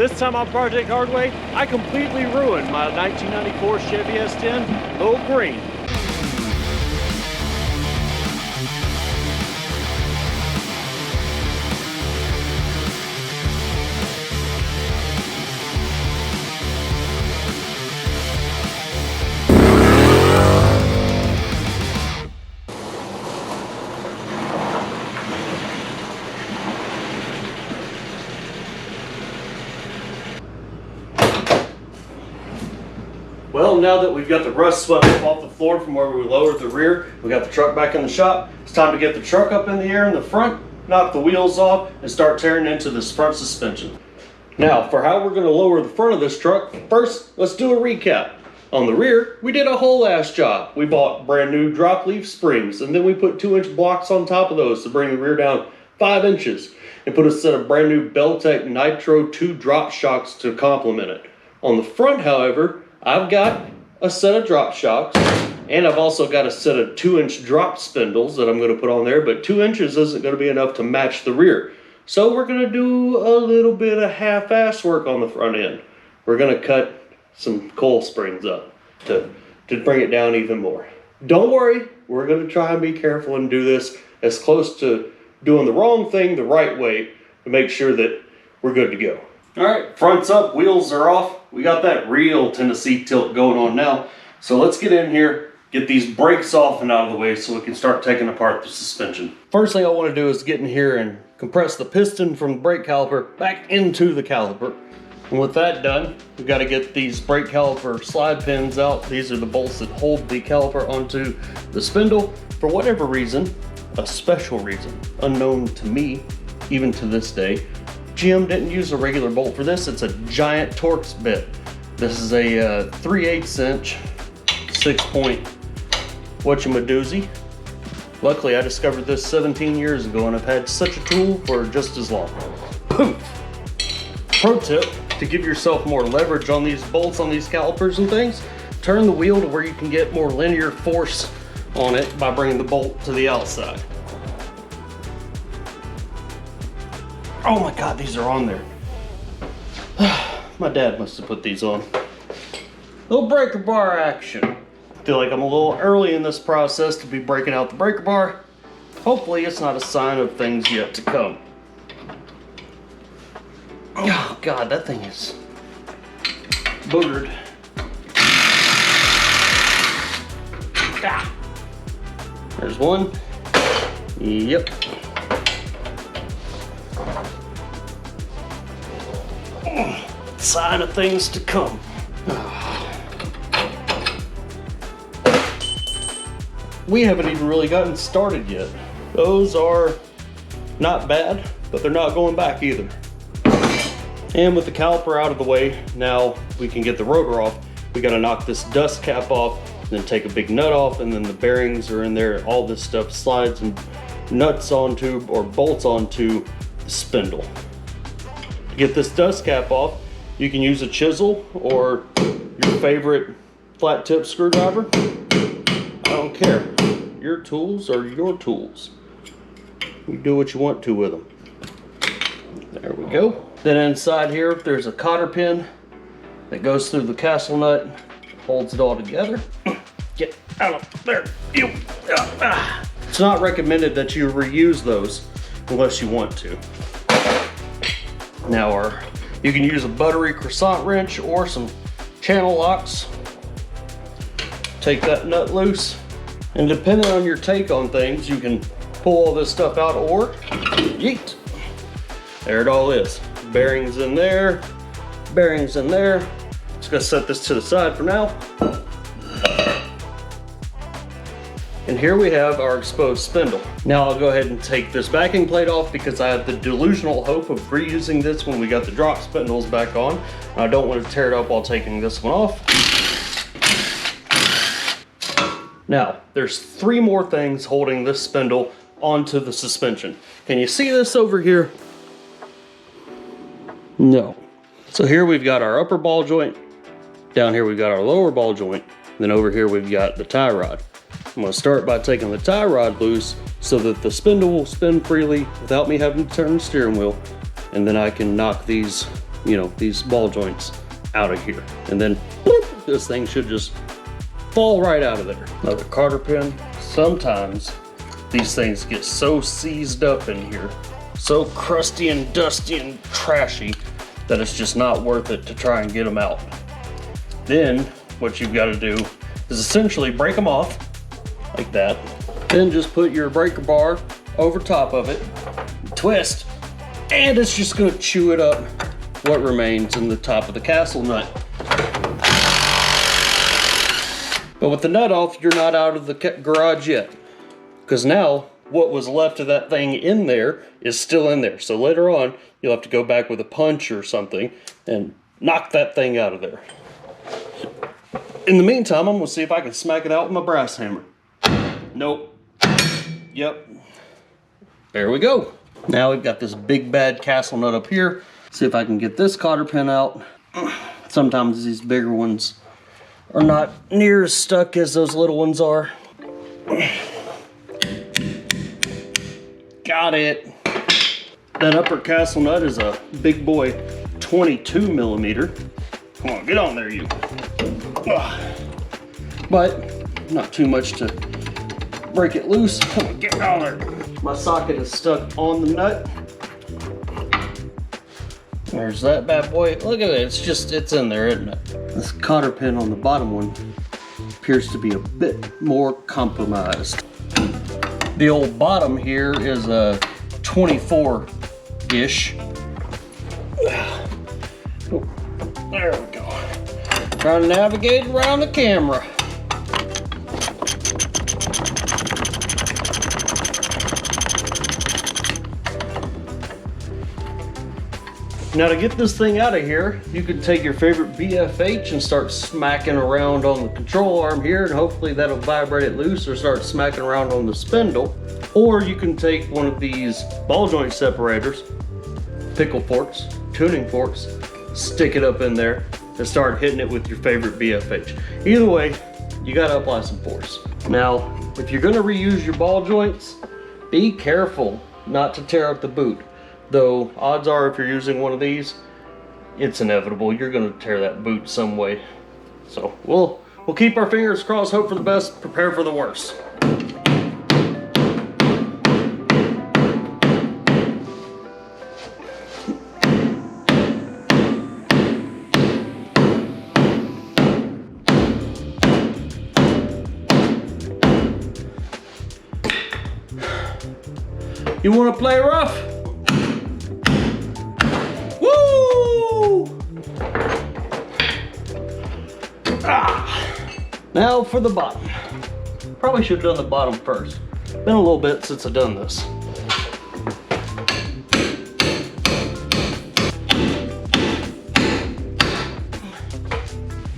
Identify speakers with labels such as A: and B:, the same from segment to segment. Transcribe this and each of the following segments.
A: This time on Project Hardway, I completely ruined my 1994 Chevy S10, little green. Well, now that we've got the rust swept up off the floor from where we lowered the rear, we got the truck back in the shop, it's time to get the truck up in the air in the front, knock the wheels off, and start tearing into this front suspension. Now, for how we're going to lower the front of this truck, first, let's do a recap. On the rear, we did a whole ass job. We bought brand new drop leaf springs, and then we put 2-inch blocks on top of those to bring the rear down 5 inches, and put a set of brand new Beltec Nitro 2 drop shocks to complement it. On the front, however, I've got a set of drop shocks, and I've also got a set of 2-inch drop spindles that I'm going to put on there, but 2 inches isn't going to be enough to match the rear. So we're going to do a little bit of half-ass work on the front end. We're going to cut some coil springs up to bring it down even more. Don't worry, we're going to try and be careful and do this as close to doing the wrong thing the right way to make sure that we're good to go. All right, front's up, wheels are off. We got that real Tennessee tilt going on now. So let's get in here, get these brakes off and out of the way so we can start taking apart the suspension. First thing I want to do is get in here and compress the piston from the brake caliper back into the caliper. And with that done, we've got to get these brake caliper slide pins out. These are the bolts that hold the caliper onto the spindle. For whatever reason, a special reason, unknown to me, even to this day, GM didn't use a regular bolt for this. It's a giant Torx bit. This is a 3/8 inch 6-point whatchamadoozie. Luckily, I discovered this 17 years ago and I've had such a tool for just as long. Poof! Pro tip, to give yourself more leverage on these bolts, on these calipers and things, turn the wheel to where you can get more linear force on it by bringing the bolt to the outside. Oh my God, these are on there. My dad must have put these on. Little breaker bar action. Feel like I'm a little early in this process to be breaking out the breaker bar. Hopefully it's not a sign of things yet to come. Oh God, that thing is boogered. Ah. There's one. Yep. Sign of things to come. We haven't even really gotten started yet. Those are not bad, but they're not going back either. And with the caliper out of the way, now we can get the rotor off. We gotta knock this dust cap off, then take a big nut off, and then the bearings are in there. All this stuff slides and nuts onto or bolts onto the spindle. To get this dust cap off, you can use a chisel or your favorite flat tip screwdriver. I don't care. Your tools are your tools. You do what you want to with them. There we go. Then inside here, there's a cotter pin that goes through the castle nut, holds it all together. Get out of there. It's not recommended that you reuse those unless you want to. Now, you can use a buttery croissant wrench or some channel locks. Take that nut loose, and depending on your take on things, you can pull all this stuff out or yeet. There it all is. Bearings in there, bearings in there. Just gonna set this to the side for now. And here we have our exposed spindle. Now I'll go ahead and take this backing plate off because I have the delusional hope of reusing this when we got the drop spindles back on. I don't want to tear it up while taking this one off. Now, there's 3 more things holding this spindle onto the suspension. Can you see this over here? No. So here we've got our upper ball joint. Down here we've got our lower ball joint. Then over here we've got the tie rod. I'm going to start by taking the tie rod loose so that the spindle will spin freely without me having to turn the steering wheel. And then I can knock these you know, these ball joints out of here. And then boop, this thing should just fall right out of there. Another cotter pin. Sometimes these things get so seized up in here, so crusty and dusty and trashy, that it's just not worth it to try and get them out. Then what you've got to do is essentially break them off like that. Then just put your breaker bar over top of it, twist, and it's just going to chew it up what remains in the top of the castle nut. But with the nut off, you're not out of the garage yet, because now what was left of that thing in there is still in there. So later on, you'll have to go back with a punch or something and knock that thing out of there. In the meantime, I'm gonna see if I can smack it out with my brass hammer. Nope. Yep. There we go. Now we've got this big bad castle nut up here. See if I can get this cotter pin out. Sometimes these bigger ones are not near as stuck as those little ones are. Got it. That upper castle nut is a big boy 22 millimeter. Come on, get on there, you. But not too much to break it loose. Come on, get on there. My socket is stuck on the nut. There's that bad boy. Look at it, it's in there, isn't it? This cotter pin on the bottom one appears to be a bit more compromised. The old bottom here is a 24-ish. Oh, there we go. Trying to navigate around the camera. Now to get this thing out of here, you could take your favorite BFH and start smacking around on the control arm here, and hopefully that'll vibrate it loose, or start smacking around on the spindle. Or you can take one of these ball joint separators, pickle forks, tuning forks, stick it up in there, and start hitting it with your favorite BFH. Either way, you gotta apply some force. Now, if you're gonna reuse your ball joints, be careful not to tear up the boot. Though odds are if you're using one of these, it's inevitable. You're gonna tear that boot some way. So we'll keep our fingers crossed, hope for the best, prepare for the worst. You wanna play rough? Now for the bottom. Probably should have done the bottom first. Been a little bit since I've done this.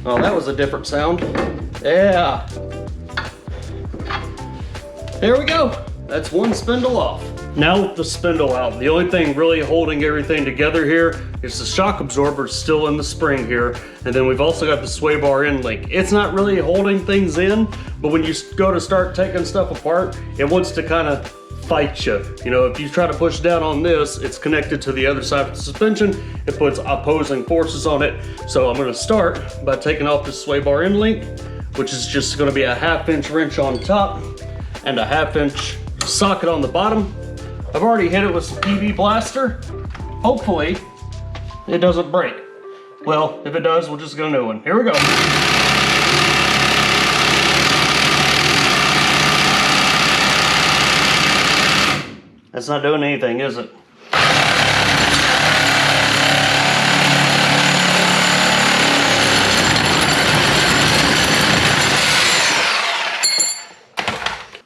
A: Oh, that was a different sound. Yeah. There we go. That's one spindle off. Now with the spindle out, the only thing really holding everything together here is the shock absorber still in the spring here. And then we've also got the sway bar end link. It's not really holding things in, but when you go to start taking stuff apart, it wants to kind of fight you. You know, if you try to push down on this, it's connected to the other side of the suspension. It puts opposing forces on it. So I'm gonna start by taking off the sway bar end link, which is just gonna be a 1/2 inch wrench on top and a 1/2 inch socket on the bottom. I've already hit it with some PB blaster. Hopefully it doesn't break. Well, if it does, we'll just get a new one. Here we go. That's not doing anything, is it?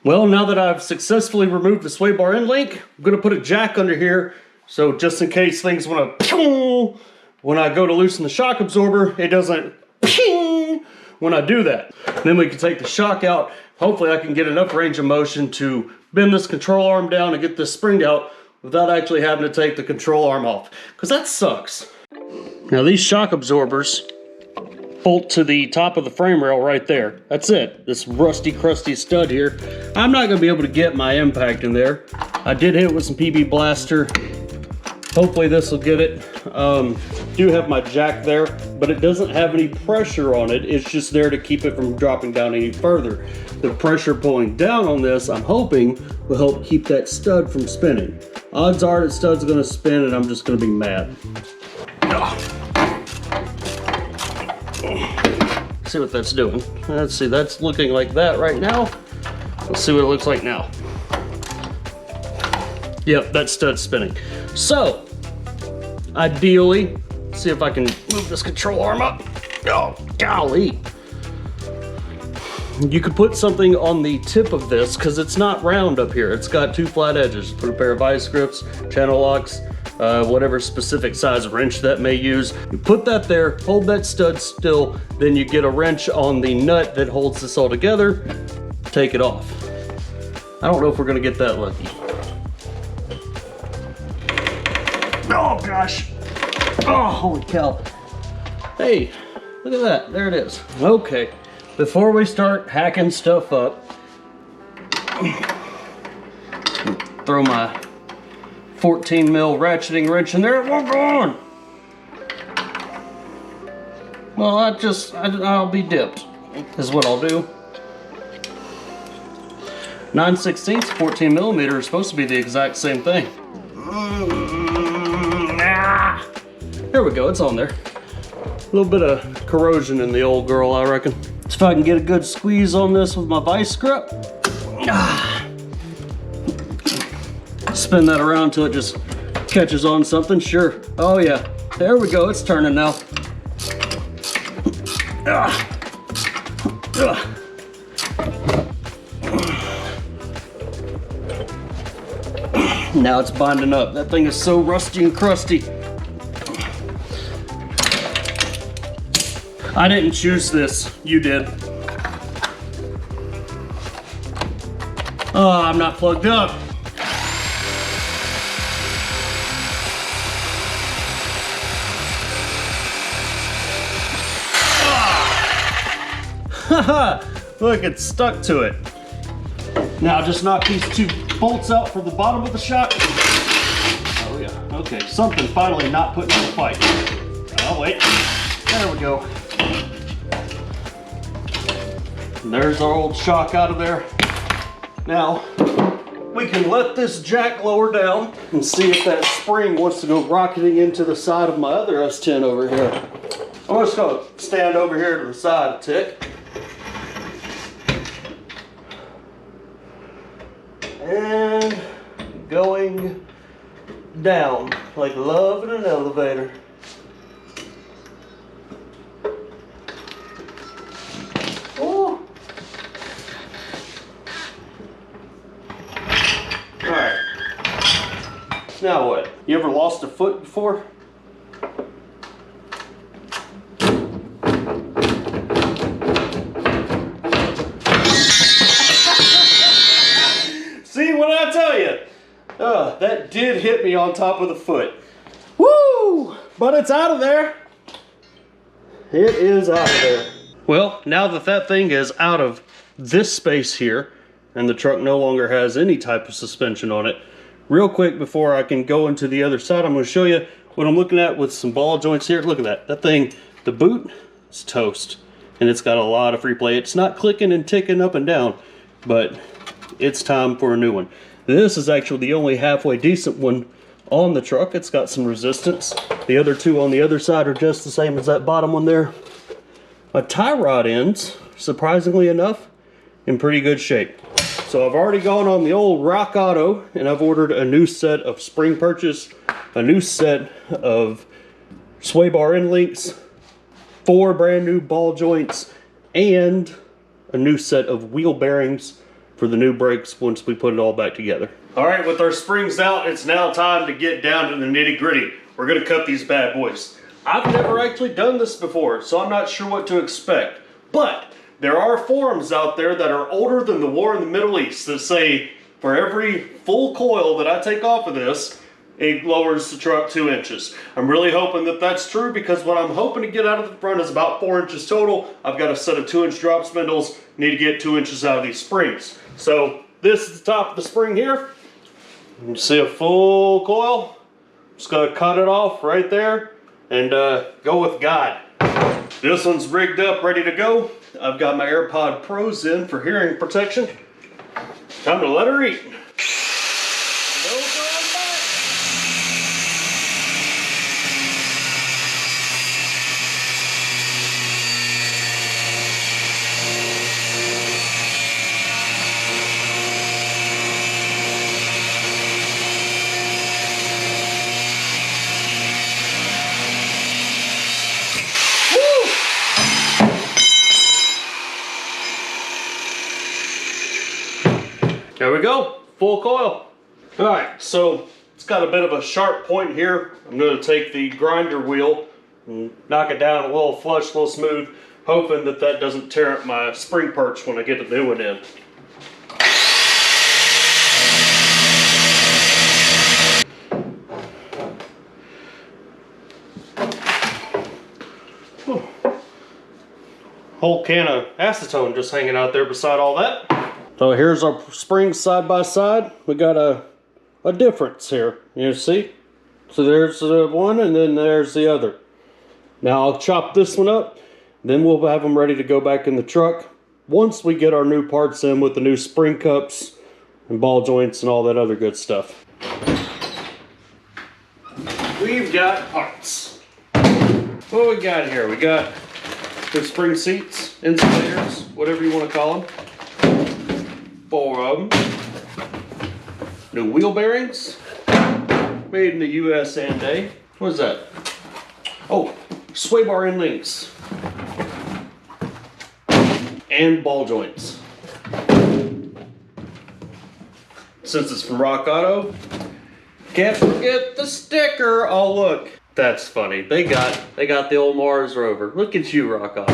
A: Well, now that I've successfully removed the sway bar end link, I'm gonna put a jack under here, so just in case things wanna ping, when I go to loosen the shock absorber, it doesn't ping when I do that. Then we can take the shock out. Hopefully I can get enough range of motion to bend this control arm down and get this spring out without actually having to take the control arm off, because that sucks. Now these shock absorbers bolt to the top of the frame rail right there. That's it. This rusty, crusty stud here. I'm not gonna be able to get my impact in there. I did hit it with some PB blaster. Hopefully this will get it. do have my jack there, but it doesn't have any pressure on it. It's just there to keep it from dropping down any further. The pressure pulling down on this, I'm hoping, will help keep that stud from spinning. Odds are that stud's gonna spin and I'm just gonna be mad. See what that's doing. Let's see, that's looking like that right now. Let's see what it looks like now. Yep, that stud's spinning. So, ideally, see if I can move this control arm up. Oh, golly. You could put something on the tip of this because it's not round up here. It's got two flat edges. Put a pair of vice grips, channel locks, whatever specific size wrench that may use. You put that there, hold that stud still, then you get a wrench on the nut that holds this all together, take it off. I don't know if we're gonna get that lucky. Oh gosh. Oh, holy cow. Hey, look at that, there it is. Okay, before we start hacking stuff up, throw my 14 mil ratcheting wrench in there. It won't go on. Well, I'll be dipped, is what I'll do. 9/16, 14 millimeter is supposed to be the exact same thing. There we go, it's on there. A little bit of corrosion in the old girl, I reckon. So if I can get a good squeeze on this with my vice grip. Spin that around until it just catches on something, sure. Oh yeah, there we go, it's turning now. Now it's binding up. That thing is so rusty and crusty. I didn't choose this, you did. Oh, I'm not plugged up. Haha, look, it's stuck to it. Now just knock these two bolts out for the bottom of the shock. Oh yeah, okay, something finally not putting in the fight. Oh wait, there we go. And there's our old shock out of there. Now, we can let this jack lower down and see if that spring wants to go rocketing into the side of my other S10 over here. I'm just gonna stand over here to the side a tick. And going down like love in an elevator. Oh. All right. Now what? You ever lost a foot before? See what I tell you? That did hit me on top of the foot. Woo! But it's out of there. It is out of there. Well, now that that thing is out of this space here, and the truck no longer has any type of suspension on it, real quick before I can go into the other side, I'm going to show you what I'm looking at with some ball joints here. Look at that. That thing, the boot, is toast. And it's got a lot of free play. It's not clicking and ticking up and down, but it's time for a new one. This is actually the only halfway decent one on the truck. It's got some resistance. The other two on the other side are just the same as that bottom one there. My tie rod ends, surprisingly enough, in pretty good shape. So I've already gone on the old Rock Auto and I've ordered a new set of spring purchase, a new set of sway bar end links, 4 brand new ball joints, and a new set of wheel bearings for the new brakes once we put it all back together. All right, with our springs out, it's now time to get down to the nitty gritty. We're gonna cut these bad boys. I've never actually done this before, so I'm not sure what to expect. But there are forums out there that are older than the war in the Middle East that say for every full coil that I take off of this, it lowers the truck 2 inches. I'm really hoping that that's true because what I'm hoping to get out of the front is about 4 inches total. I've got a set of 2-inch drop spindles, need to get 2 inches out of these springs. So this is the top of the spring here. You see a full coil. Just gonna cut it off right there and go with God. This one's rigged up, ready to go. I've got my AirPod Pros in for hearing protection. Time to let her eat. No going back. There we go, full coil. All right, so it's got a bit of a sharp point here. I'm gonna take the grinder wheel and knock it down a little flush, a little smooth, hoping that that doesn't tear up my spring perch when I get the new one in. Whew. Whole can of acetone just hanging out there beside all that. So here's our springs side by side. We got a difference here, you see? So there's the one and then there's the other. Now I'll chop this one up, then we'll have them ready to go back in the truck once we get our new parts in with the new spring cups and ball joints and all that other good stuff. We've got parts. What we got here? We got the spring seats, insulators, whatever you want to call them. 4 of them. New wheel bearings. Made in the US and A. What is that? Oh, sway bar end links. And ball joints. Since it's from Rock Auto, can't forget the sticker. Oh look, that's funny. They got the old Mars Rover. Look at you, Rock Auto.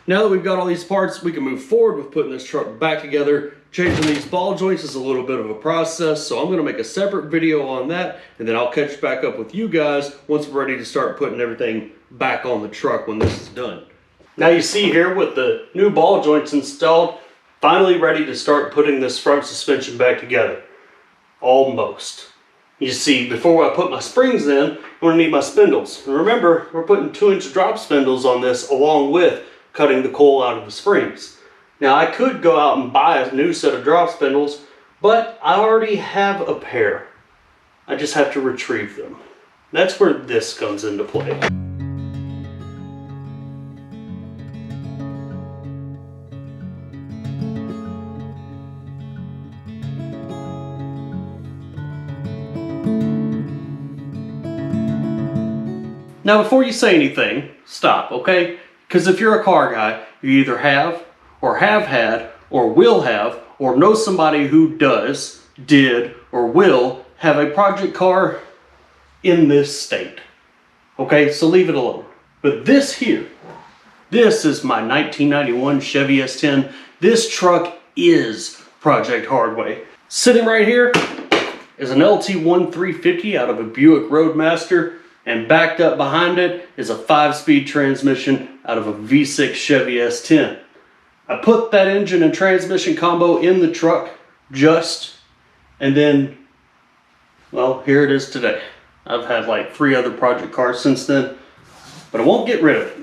A: Now that we've got all these parts, we can move forward with putting this truck back together. Changing these ball joints is a little bit of a process, so I'm going to make a separate video on that, and then I'll catch back up with you guys once we're ready to start putting everything back on the truck when this is done. Now you see here with the new ball joints installed, finally ready to start putting this front suspension back together. Almost. You see, before I put my springs in, I'm going to need my spindles. And remember, we're putting 2-inch drop spindles on this along with cutting the coil out of the springs. Now I could go out and buy a new set of drop spindles, but I already have a pair. I just have to retrieve them. That's where this comes into play. Now before you say anything, stop, okay? Because if you're a car guy, you either have had, or will have, or know somebody who does, did, or will have a project car in this state. Okay, so leave it alone. But this here, this is my 1991 Chevy S10. This truck is Project Hardway. Sitting right here is an LT1350 out of a Buick Roadmaster, and backed up behind it is a 5-speed transmission out of a V6 Chevy S10. I put that engine and transmission combo in the truck and then, well, here it is today. I've had like 3 other project cars since then, but I won't get rid of it.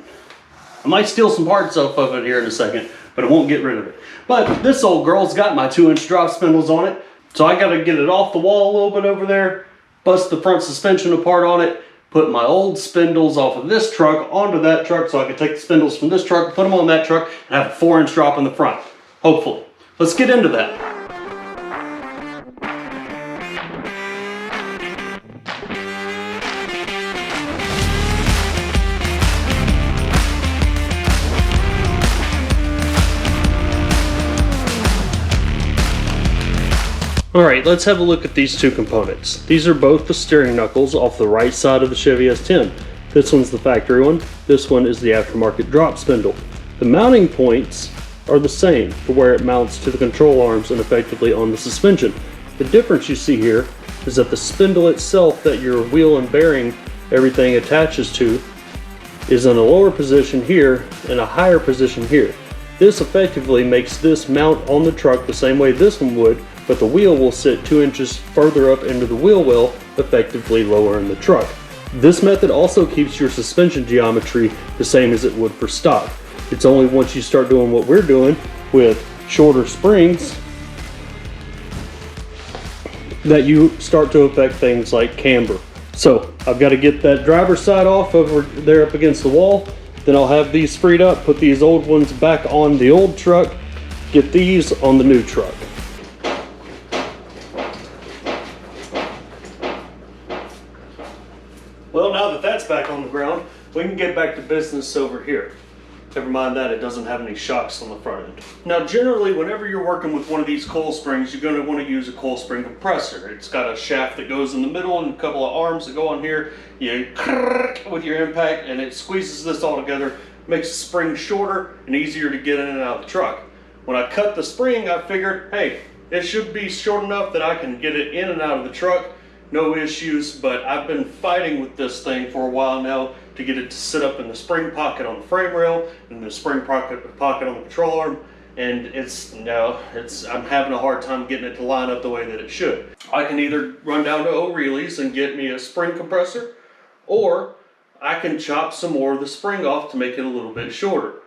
A: I might steal some parts off of it here in a second, but I won't get rid of it. But this old girl's got my 2-inch drop spindles on it, so I gotta get it off the wall a little bit over there, bust the front suspension apart on it, put my old spindles off of this truck onto that truck so I can take the spindles from this truck, put them on that truck, and have a 4-inch drop in the front. Hopefully. Let's get into that. Alright, let's have a look at these two components. These are both the steering knuckles off the right side of the Chevy S10. This one's the factory one, this one is the aftermarket drop spindle. The mounting points are the same for where it mounts to the control arms and effectively on the suspension. The difference you see here is that the spindle itself that your wheel and bearing everything attaches to is in a lower position here and a higher position here. This effectively makes this mount on the truck the same way this one would, but the wheel will sit 2 inches further up into the wheel well, effectively lowering the truck. This method also keeps your suspension geometry the same as it would for stock. It's only once you start doing what we're doing with shorter springs that you start to affect things like camber. So I've got to get that driver's side off over there up against the wall. Then I'll have these freed up, put these old ones back on the old truck, get these on the new truck. Well, now that that's back on the ground, we can get back to business over here. Never mind that, it doesn't have any shocks on the front end. Now generally, whenever you're working with one of these coil springs, you're going to want to use a coil spring compressor. It's got a shaft that goes in the middle and a couple of arms that go on here. You with your impact and it squeezes this all together, makes the spring shorter and easier to get in and out of the truck. When I cut the spring, I figured, hey, it should be short enough that I can get it in and out of the truck. No issues, but I've been fighting with this thing for a while now to get it to sit up in the spring pocket on the frame rail and the spring pocket on the control arm, and I'm having a hard time getting it to line up the way that it should. I can either run down to O'Reilly's and get me a spring compressor, or I can chop some more of the spring off to make it a little bit shorter.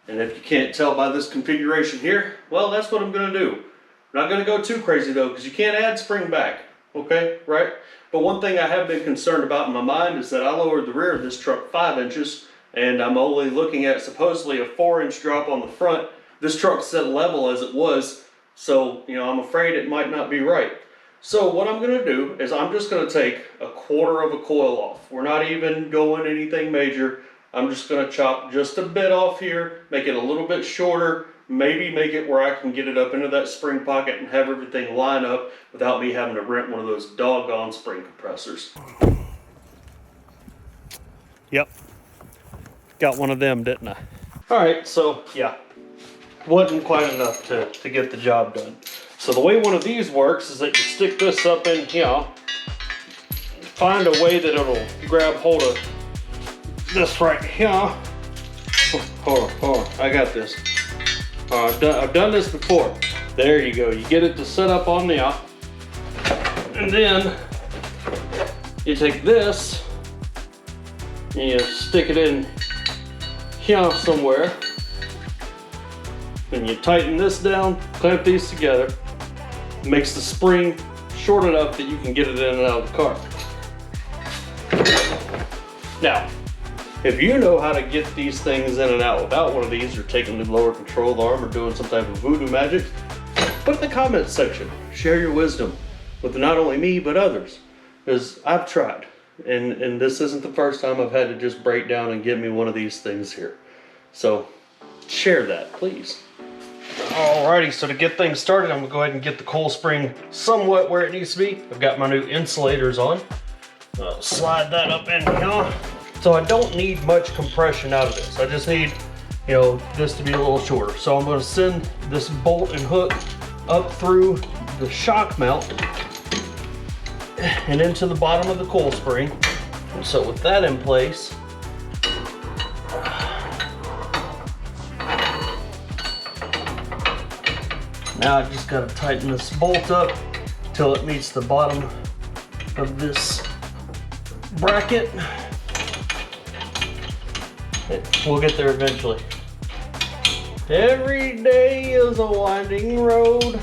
A: And if you can't tell by this configuration here, well, that's what I'm going to do. I'm not going to go too crazy though, because you can't add spring back. Okay, right? But one thing I have been concerned about in my mind is that I lowered the rear of this truck 5 inches, and I'm only looking at supposedly a 4-inch drop on the front. This truck's set level as it was, so I'm afraid it might not be right. So what I'm going to do is I'm just going to take a 1/4 of a coil off. We're not even going anything major. I'm just going to chop just a bit off here, make it a little bit shorter, maybe make it where I can get it up into that spring pocket and have everything line up without me having to rent one of those doggone spring compressors. Yep, got one of them, didn't I? All right, so yeah, wasn't quite enough to get the job done. So the way one of these works is that you stick this up in here, find a way that it'll grab hold of this right here. Hold on, I got this. I've done this before. There you go. You get it to set up on there, and then you take this and you stick it in here somewhere, and you tighten this down, clamp these together. It makes the spring short enough that you can get it in and out of the car. Now, if you know how to get these things in and out without one of these, or taking the lower control arm, or doing some type of voodoo magic, put in the comments section. Share your wisdom with not only me, but others. Because I've tried. And this isn't the first time I've had to just break down and get me one of these things here. So, share that, please. Alrighty, so to get things started, I'm going to go ahead and get the coil spring somewhat where it needs to be. I've got my new insulators on. I'll slide that up in here. So I don't need much compression out of this. I just need, this to be a little shorter. So I'm going to send this bolt and hook up through the shock mount and into the bottom of the coil spring. And so with that in place, now I just got to tighten this bolt up till it meets the bottom of this bracket. We'll get there eventually. Every day is a winding road.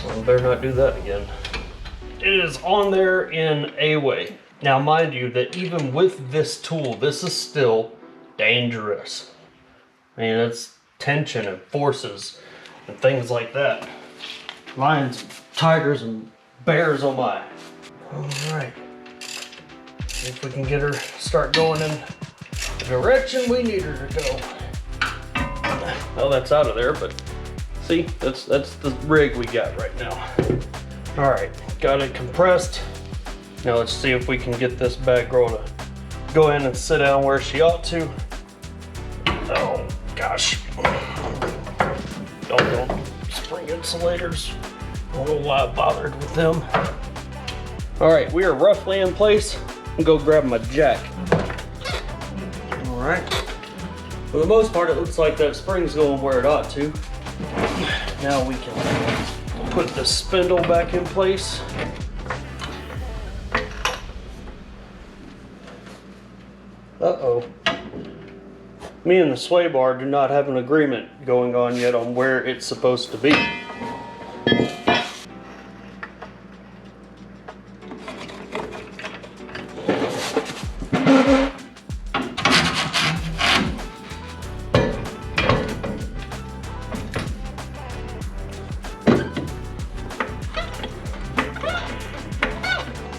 A: Well, I better not do that again. It is on there in a way. Now mind you that even with this tool, this is still dangerous. I mean, it's tension and forces and things like that. Lions, tigers, and bears, oh my. All right. See if we can get her start going in the direction we need her to go. Well, that's out of there, but see, that's the rig we got right now. All right, got it compressed. Now let's see if we can get this bad girl to go in and sit down where she ought to. Oh gosh. Don't spring insulators. I don't know why I bothered with them. All right, we are roughly in place. I'll go grab my jack. All right. For the most part, it looks like that spring's going where it ought to. Now we can put the spindle back in place. Uh-oh. Me and the sway bar do not have an agreement going on yet on where it's supposed to be.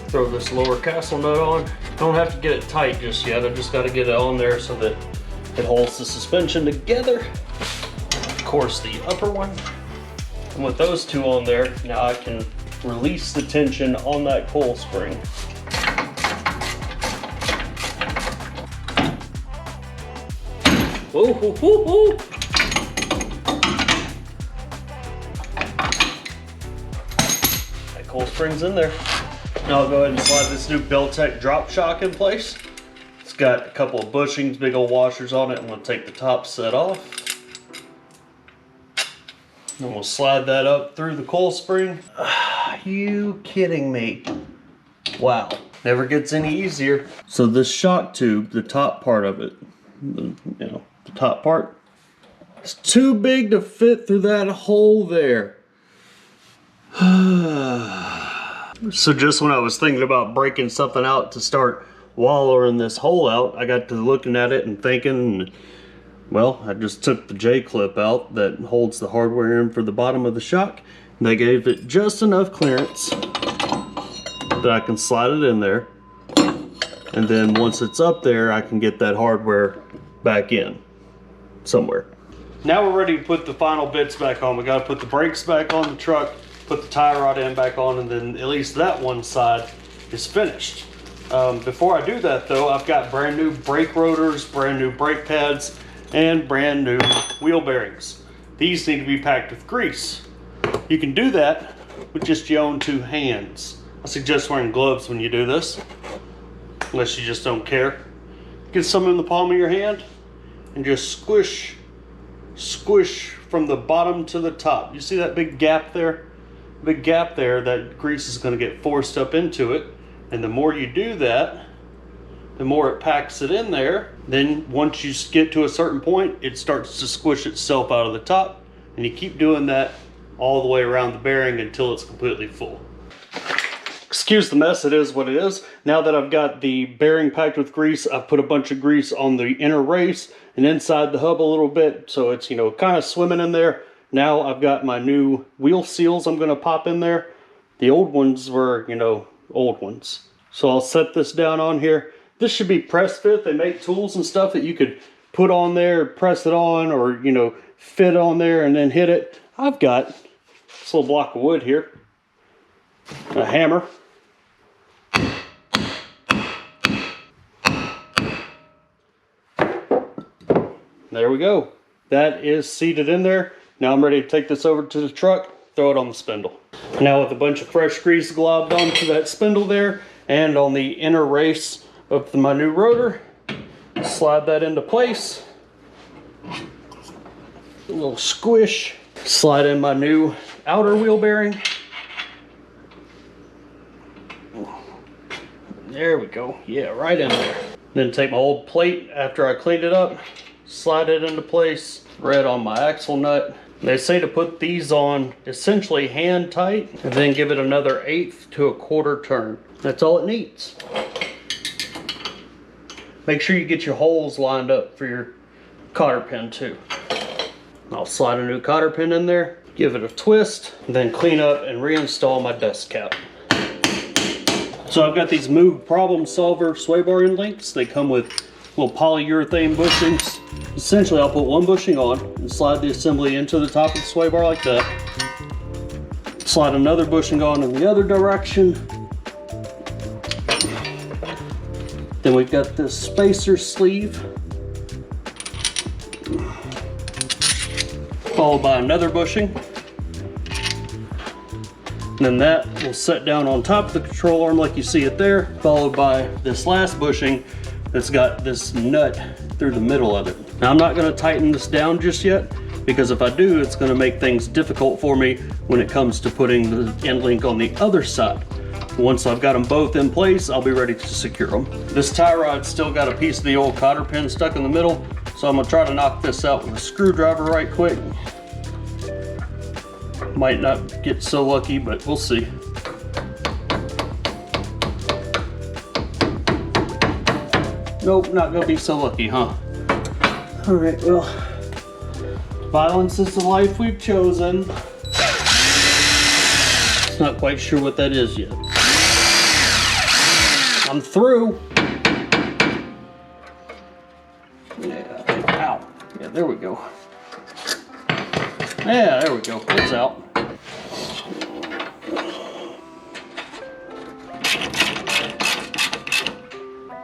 A: Throw this lower castle nut on. Don't have to get it tight just yet. I just got to get it on there so that it holds the suspension together. Of course, the upper one. And with those two on there, now I can release the tension on that coil spring. Whoa, whoa, whoa, whoa. That coil spring's in there. Now I'll go ahead and slide this new Beltec drop shock in place. It's got a couple of bushings, big old washers on it, and we'll take the top set off. And we'll slide that up through the coil spring. Are you kidding me? Wow, never gets any easier. So this shock tube, the top part of it, the top part, it's too big to fit through that hole there. So just when I was thinking about breaking something out to start wallowing this hole out, I got to looking at it and thinking, well, I just took the J-clip out that holds the hardware in for the bottom of the shock. And they gave it just enough clearance that I can slide it in there. And then once it's up there, I can get that hardware back in somewhere. Now we're ready to put the final bits back on. We got to put the brakes back on the truck, put the tie rod end back on, and then at least that one side is finished. Before I do that though, I've got brand new brake rotors, brand new brake pads, and brand new wheel bearings. These need to be packed with grease. You can do that with just your own two hands. I suggest wearing gloves when you do this, unless you just don't care. Get some in the palm of your hand and just squish from the bottom to the top. You see that big gap there? Big gap there, that grease is going to get forced up into it, and the more you do that, the more it packs it in there. Then once you get to a certain point, it starts to squish itself out of the top, and you keep doing that all the way around the bearing until it's completely full. Excuse the mess, it is what it is. Now that I've got the bearing packed with grease, I've put a bunch of grease on the inner race and inside the hub a little bit, so it's, kind of swimming in there. Now I've got my new wheel seals I'm going to pop in there. The old ones were, old ones. So I'll set this down on here. This should be press fit. They make tools and stuff that you could put on there, press it on, or, fit on there and then hit it. I've got this little block of wood here, a hammer. There we go. That is seated in there. Now I'm ready to take this over to the truck, throw it on the spindle. Now with a bunch of fresh grease globbed onto that spindle there and on the inner race of my new rotor, slide that into place. A little squish. Slide in my new outer wheel bearing. There we go. Yeah, right in there. Then take my old plate after I cleaned it up, slide it into place, thread on my axle nut. They say to put these on essentially hand tight and then give it another 1/8 to 1/4 turn. That's all it needs. Make sure you get your holes lined up for your cotter pin too. I'll slide a new cotter pin in there, give it a twist, then clean up and reinstall my dust cap. So I've got these Moog Problem Solver sway bar end links. They come with little polyurethane bushings. Essentially, I'll put one bushing on and slide the assembly into the top of the sway bar like that. Slide another bushing on in the other direction. Then we've got this spacer sleeve, followed by another bushing. And then that will set down on top of the control arm like you see it there, followed by this last bushing that's got this nut through the middle of it. Now I'm not going to tighten this down just yet, because if I do, it's going to make things difficult for me when it comes to putting the end link on the other side. Once I've got them both in place, I'll be ready to secure them. This tie rod's still got a piece of the old cotter pin stuck in the middle, so I'm gonna try to knock this out with a screwdriver right quick. Might not get so lucky, but we'll see. Nope, not gonna be so lucky, huh? All right, well, violence is the life we've chosen. Not quite sure what that is yet. I'm through. Yeah, ow. Yeah, there we go. Yeah, there we go. It's out.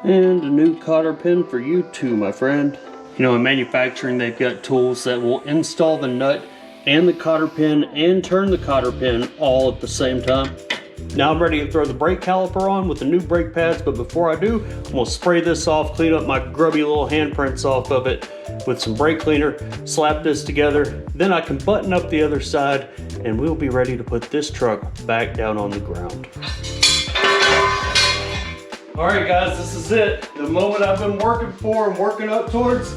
A: And a new cotter pin for you too, my friend. You know, in manufacturing, they've got tools that will install the nut and the cotter pin and turn the cotter pin all at the same time. Now I'm ready to throw the brake caliper on with the new brake pads, but before I do, I'm gonna spray this off, clean up my grubby little handprints off of it with some brake cleaner, slap this together, then I can button up the other side, and we'll be ready to put this truck back down on the ground. All right guys, this is it. The moment I've been working for and working up towards,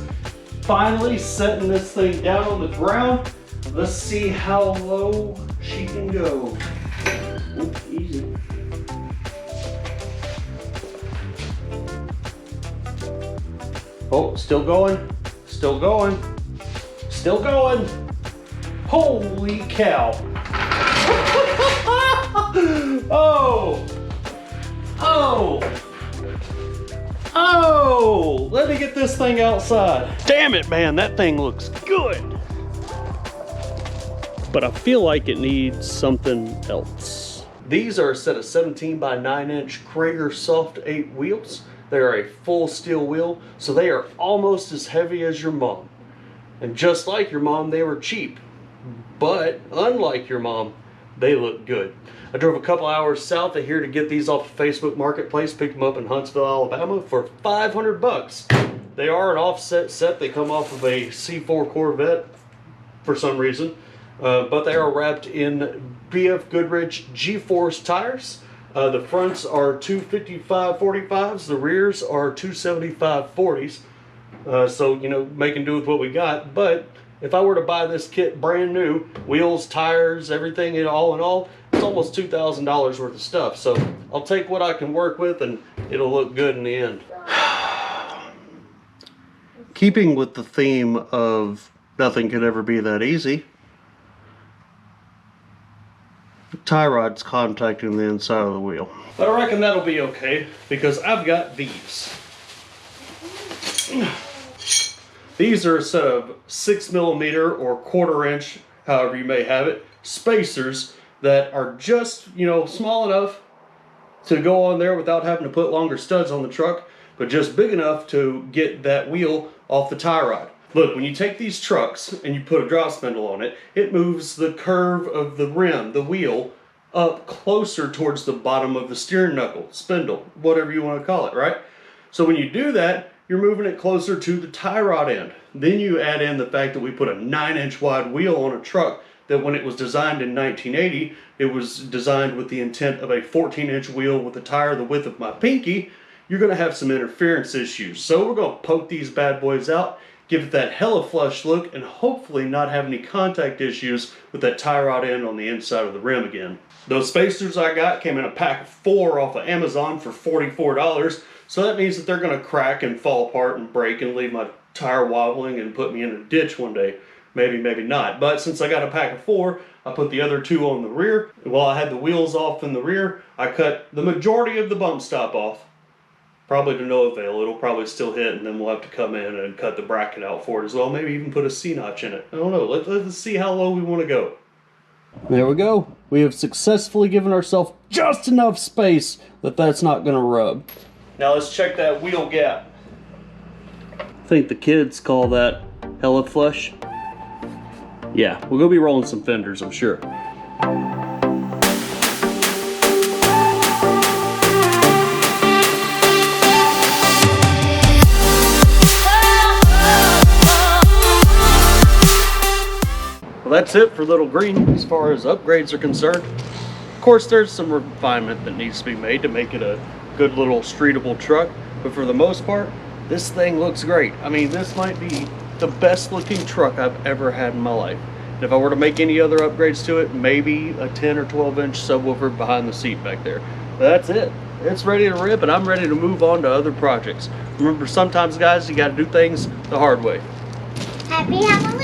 A: finally setting this thing down on the ground. Let's see how low she can go. Ooh, easy. Oh, still going, still going, still going. Holy cow. Oh, oh, oh, let me get this thing outside. Damn it, man, that thing looks good. But I feel like it needs something else. These are a set of 17 by 9 inch Krager Soft 8 wheels. They are a full steel wheel, so they are almost as heavy as your mom. And just like your mom, they were cheap. But unlike your mom, they look good. I drove a couple hours south of here to get these off of Facebook Marketplace, picked them up in Huntsville, Alabama for 500 bucks. They are an offset set. They come off of a C4 Corvette for some reason. But they are wrapped in BF Goodrich G-Force tires. The fronts are 255 45s, the rears are 275 40s. So, you know, making do with what we got. But if I were to buy this kit brand new, wheels, tires, everything, all in all, it's almost $2,000 worth of stuff. So I'll take what I can work with and it'll look good in the end. Keeping with the theme of nothing could ever be that easy, tie rod's contacting the inside of the wheel. But I reckon that'll be okay because I've got these. These are a set of 6mm or 1/4 inch, however you may have it, spacers that are just, you know, small enough to go on there without having to put longer studs on the truck, but just big enough to get that wheel off the tie rod. Look, when you take these trucks and you put a drop spindle on it, it moves the curve of the rim, the wheel, up closer towards the bottom of the steering knuckle, spindle, whatever you want to call it, right? So when you do that, you're moving it closer to the tie rod end. Then you add in the fact that we put a 9-inch wide wheel on a truck that when it was designed in 1980, it was designed with the intent of a 14-inch wheel with a tire the width of my pinky. You're going to have some interference issues. So we're going to poke these bad boys out, give it that hella flush look, and hopefully not have any contact issues with that tie rod end on the inside of the rim again. Those spacers I got came in a pack of 4 off of Amazon for $44. So that means that they're going to crack and fall apart and break and leave my tire wobbling and put me in a ditch one day. Maybe, maybe not. But since I got a pack of 4, I put the other 2 on the rear. And while I had the wheels off in the rear, I cut the majority of the bump stop off. Probably to no avail. It'll probably still hit, and then we'll have to come in and cut the bracket out for it as well. Maybe even put a C-notch in it. I don't know. Let's see how low we want to go. There we go. We have successfully given ourselves just enough space that that's not going to rub. Now let's check that wheel gap. I think the kids call that hella flush. Yeah, we're going to be rolling some fenders, I'm sure. Well, that's it for Little Green as far as upgrades are concerned. Of course, there's some refinement that needs to be made to make it a good little streetable truck, but for the most part, this thing looks great. I mean, this might be the best looking truck I've ever had in my life. And if I were to make any other upgrades to it, maybe a 10 or 12 inch subwoofer behind the seat back there. But that's it. It's ready to rip, and I'm ready to move on to other projects. Remember, sometimes, guys, you got to do things the hard way.
B: Happy Halloween!